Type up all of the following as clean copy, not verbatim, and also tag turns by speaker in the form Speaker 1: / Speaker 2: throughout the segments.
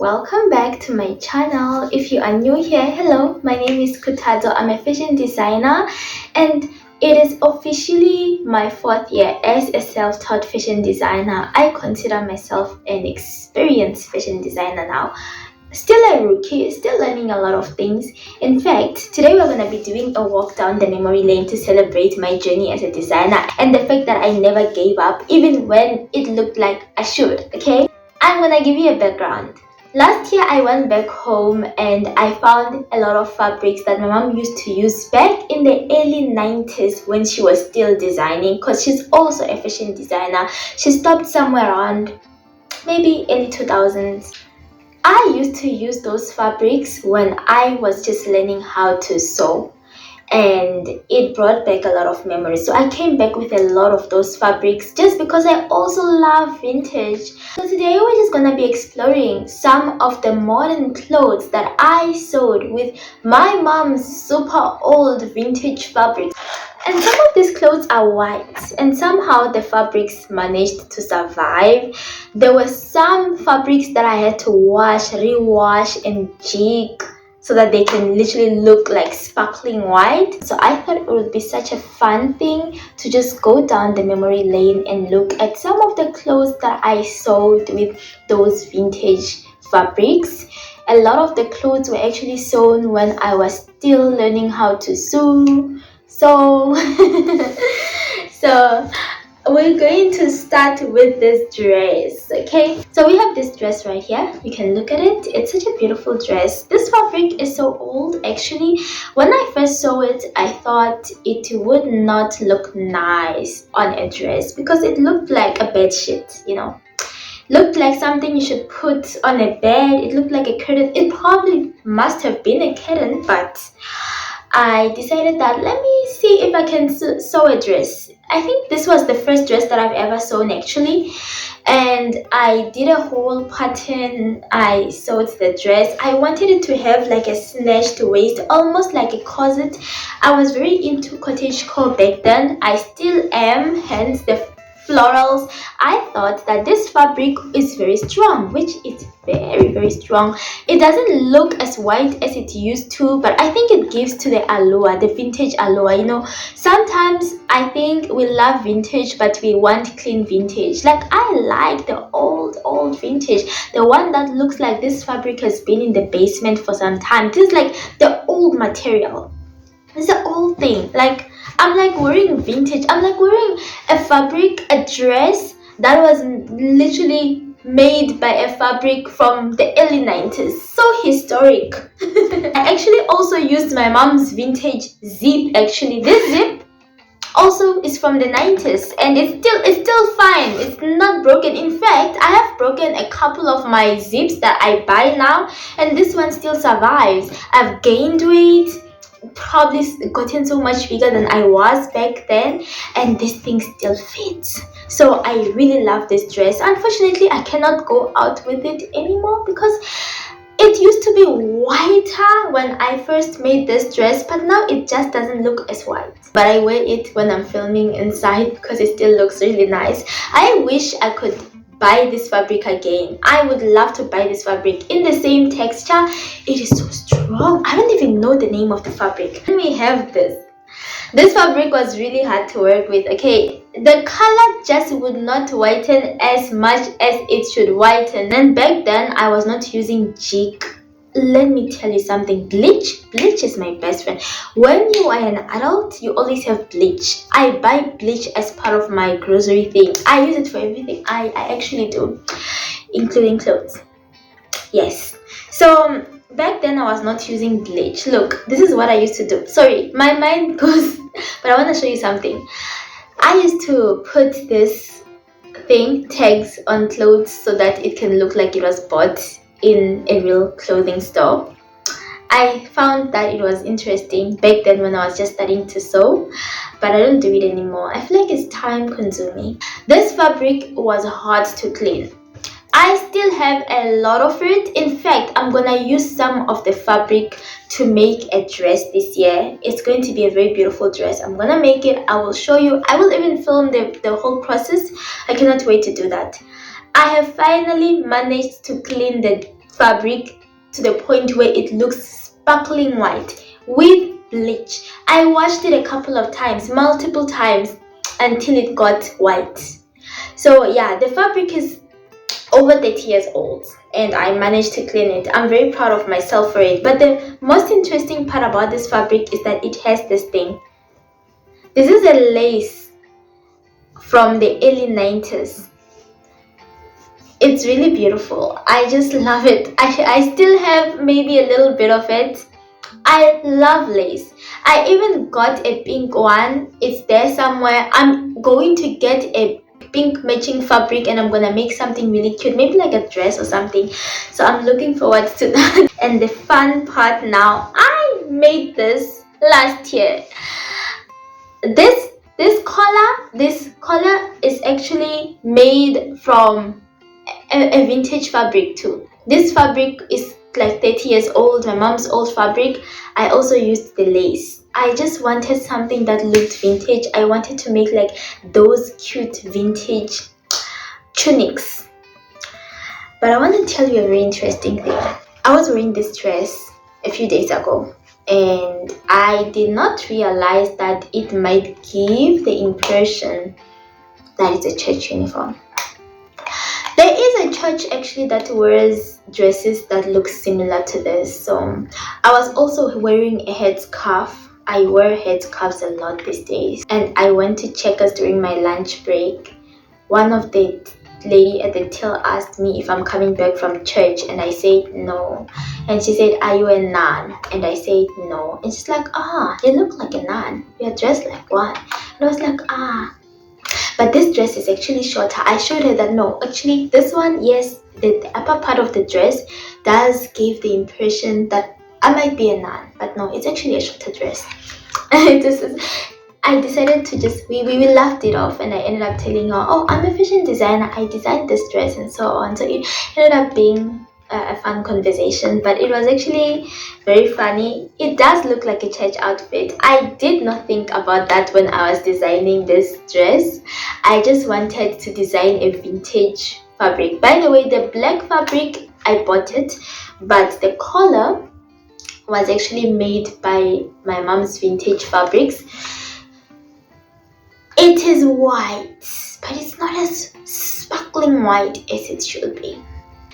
Speaker 1: Welcome back to my channel. If you are new here, hello, my name is Kutado. I'm a fashion designer and it is officially my 4th year as a self-taught fashion designer. I consider myself an experienced fashion designer now. Still a rookie, still learning a lot of things. In fact, today we're going to be doing a walk down the memory lane to celebrate my journey as a designer and the fact that I never gave up even when it looked like I should, okay? I'm going to give you a background. Last year I went back home and I found a lot of fabrics that my mom used to use back in the early 90s when she was still designing, because she's also a fashion designer. She stopped somewhere around maybe early 2000s. I used to use those fabrics when I was just learning how to sew, and it brought back a lot of memories. So I came back with a lot of those fabrics just because I also love vintage. So today we're just gonna be exploring some of the modern clothes that I sewed with my mom's super old vintage fabrics. And some of these clothes are white and somehow the fabrics managed to survive. There were some fabrics that I had to wash, rewash and jig so that they can literally look like sparkling white. So I thought it would be such a fun thing to just go down the memory lane and look at some of the clothes that I sewed with those vintage fabrics. A lot of the clothes were actually sewn when I was still learning how to sew. So we're going to start with this dress, okay? So we have this dress right here. You can look at it. It's such a beautiful dress. This fabric is so old actually. When I first saw it, I thought it would not look nice on a dress because it looked like a bed sheet, you know. Looked like something you should put on a bed. It looked like a curtain. It probably must have been a curtain, but I decided that let me see if I can sew a dress. I think this was the first dress that I've ever sewn actually, and I did a whole pattern. I sewed the dress. I wanted it to have like a snatched waist, almost like a corset. I was very into cottagecore back then. I still am, hence the florals. I thought that this fabric is very strong, which is very strong. It doesn't look as white as it used to, but I think it gives to the allure, the vintage allure. You know, sometimes I think we love vintage but we want clean vintage. Like I like the old vintage, the one that looks like this fabric has been in the basement for some time. This is like the old material. It's the old thing. Like I'm like wearing vintage. I'm like wearing a fabric, a dress that was literally made by a fabric from the early 90s. So historic. I actually also used my mom's vintage zip. Actually, this zip also is from the 90s and it's still fine. It's not broken. In fact, I have broken a couple of my zips that I buy now and this one still survives. I've gained weight, probably gotten so much bigger than I was back then, and this thing still fits. So I really love this dress. Unfortunately, I cannot go out with it anymore because it used to be whiter when I first made this dress, but now it just doesn't look as white. But I wear it when I'm filming inside because it still looks really nice. I wish I could buy this fabric again. I would love to buy this fabric in the same texture. It is so strong. I don't even know the name of the fabric. Then we have this. This fabric was really hard to work with, okay? The color just would not whiten as much as it should whiten. And back then I was not using jig. Let me tell you something. Bleach is my best friend. When you are an adult, you always have bleach. I buy bleach as part of my grocery thing. I use it for everything. I actually do, including clothes. Yes. So back then I was not using bleach. Look, this is what I used to do. Sorry, my mind goes, but I want to show you something. I used to put this thing, tags on clothes, so that it can look like it was bought in a real clothing store. I found that it was interesting back then when I was just starting to sew, but I don't do it anymore. I feel like it's time consuming. This fabric was hard to clean. I still have a lot of it. In fact, I'm gonna use some of the fabric to make a dress this year. It's going to be a very beautiful dress. I'm gonna make it. I will show you. I will even film the whole process. I cannot wait to do that. I have finally managed to clean the fabric to the point where it looks sparkling white with bleach. I washed it a couple of times, multiple times, until it got white. So yeah, the fabric is over 30 years old and I managed to clean it. I'm very proud of myself for it. But the most interesting part about this fabric is that it has this thing. This is a lace from the early 90s. It's really beautiful. I just love it. I still have maybe a little bit of it. I love lace. I even got a pink one. It's there somewhere. I'm going to get a pink matching fabric and I'm gonna make something really cute, maybe like a dress or something. So I'm looking forward to that. And the fun part now, I made this last year. This collar is actually made from a vintage fabric too. This fabric is like 30 years old, my mom's old fabric. I also used the lace. I just wanted something that looked vintage. I wanted to make like those cute vintage tunics. But I want to tell you a very interesting thing. I was wearing this dress a few days ago and I did not realize that it might give the impression that it's a church uniform. There is a church actually that wears dresses that look similar to this. So I was also wearing a headscarf. I wear headscarves a lot these days. And I went to Checkers during my lunch break. One of the lady at the till asked me if I'm coming back from church and I said no. And she said, "Are you a nun?" And I said no. And she's like, "You look like a nun. You're dressed like one." And I was like, But this dress is actually shorter. I showed her that no, actually this one, yes, the upper part of the dress does give the impression that I might be a nun, but no, it's actually a shorter dress. I decided to just, we laughed it off and I ended up telling her, "Oh, I'm a fashion designer. I designed this dress," and so on. So it ended up being a fun conversation, but it was actually very funny. It does look like a church outfit. I did not think about that when I was designing this dress. I just wanted to design a vintage fabric. By the way, the black fabric, I bought it, but the collar was actually made by my mom's vintage fabrics. It is white, but it's not as sparkling white as it should be.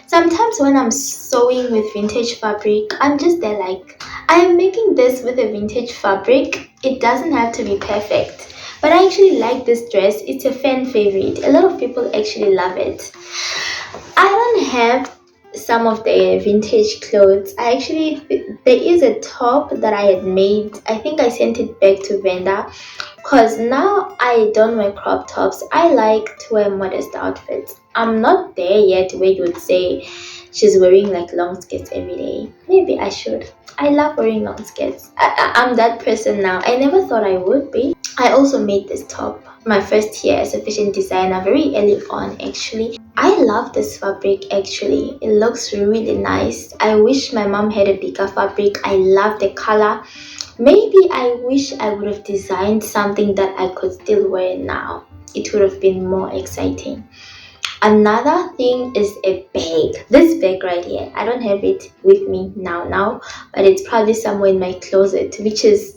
Speaker 1: Sometimes when I'm sewing with vintage fabric, I'm just there like, I am making this with a vintage fabric. It doesn't have to be perfect. But I actually like this dress. It's a fan favorite. A lot of people actually love it. I don't have some of the vintage clothes. There is a top that I had made. I think I sent it back to vendor because now I don't wear crop tops. I like to wear modest outfits. I'm not there yet where you would say she's wearing like long skirts every day. Maybe I should. I love wearing long skirts. I'm that person now. I never thought I would be. I also made this top my first year as a fashion designer, very early on actually. I love this fabric actually. It looks really nice. I wish my mom had a bigger fabric. I love the color. Maybe I wish I would have designed something that I could still wear now. It would have been more exciting. Another thing is a bag. This bag right here, I don't have it with me now, but it's probably somewhere in my closet, which is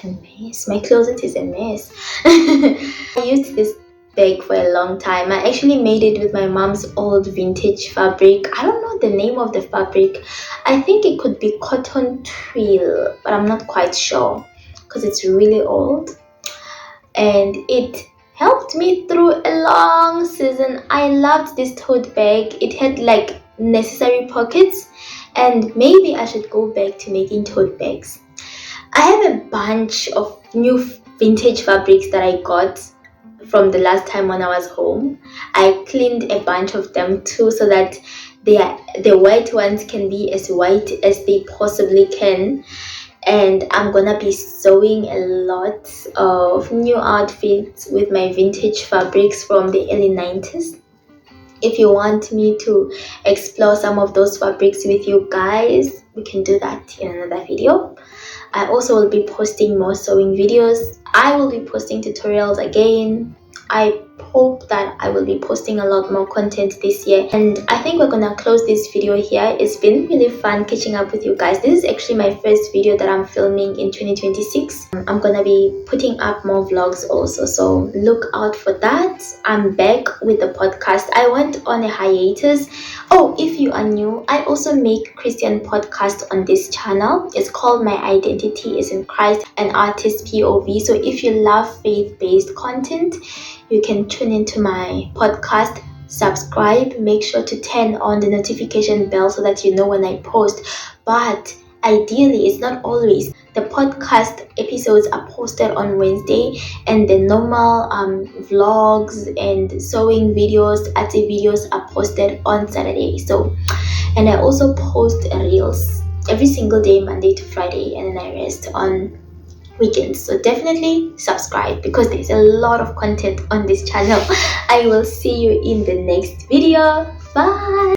Speaker 1: a mess. My closet is a mess. I used this bag for a long time. I actually made it with my mom's old vintage fabric. I don't know the name of the fabric. I think it could be cotton twill, but I'm not quite sure because it's really old. And it helped me through a long season. I loved this tote bag. It had like necessary pockets, and maybe I should go back to making tote bags. I have a bunch of new vintage fabrics that I got from the last time when I was home. I cleaned a bunch of them too so that the white ones can be as white as they possibly can. And I'm gonna be sewing a lot of new outfits with my vintage fabrics from the early 90s. If you want me to explore some of those fabrics with you guys, we can do that in another video. I also will be posting more sewing videos. I will be posting tutorials again. I hope that I will be posting a lot more content this year. And I think we're gonna close this video here. It's been really fun catching up with you guys. This is actually my first video that I'm filming in 2026. I'm gonna be putting up more vlogs also, so look out for that. I'm back with the podcast. I went on a hiatus. Oh, if you are new, I also make Christian podcast on this channel. It's called My Identity is in Christ, an Artist POV. So if you love faith-based content, you can tune into my podcast, subscribe, make sure to turn on the notification bell so that you know when I post. But ideally, it's not always. The podcast episodes are posted on Wednesday, and the normal vlogs and sewing videos, arty videos are posted on Saturday. So, and I also post reels every single day, Monday to Friday, and then I rest on weekends. So definitely subscribe because there's a lot of content on this channel. I will see you in the next video. Bye.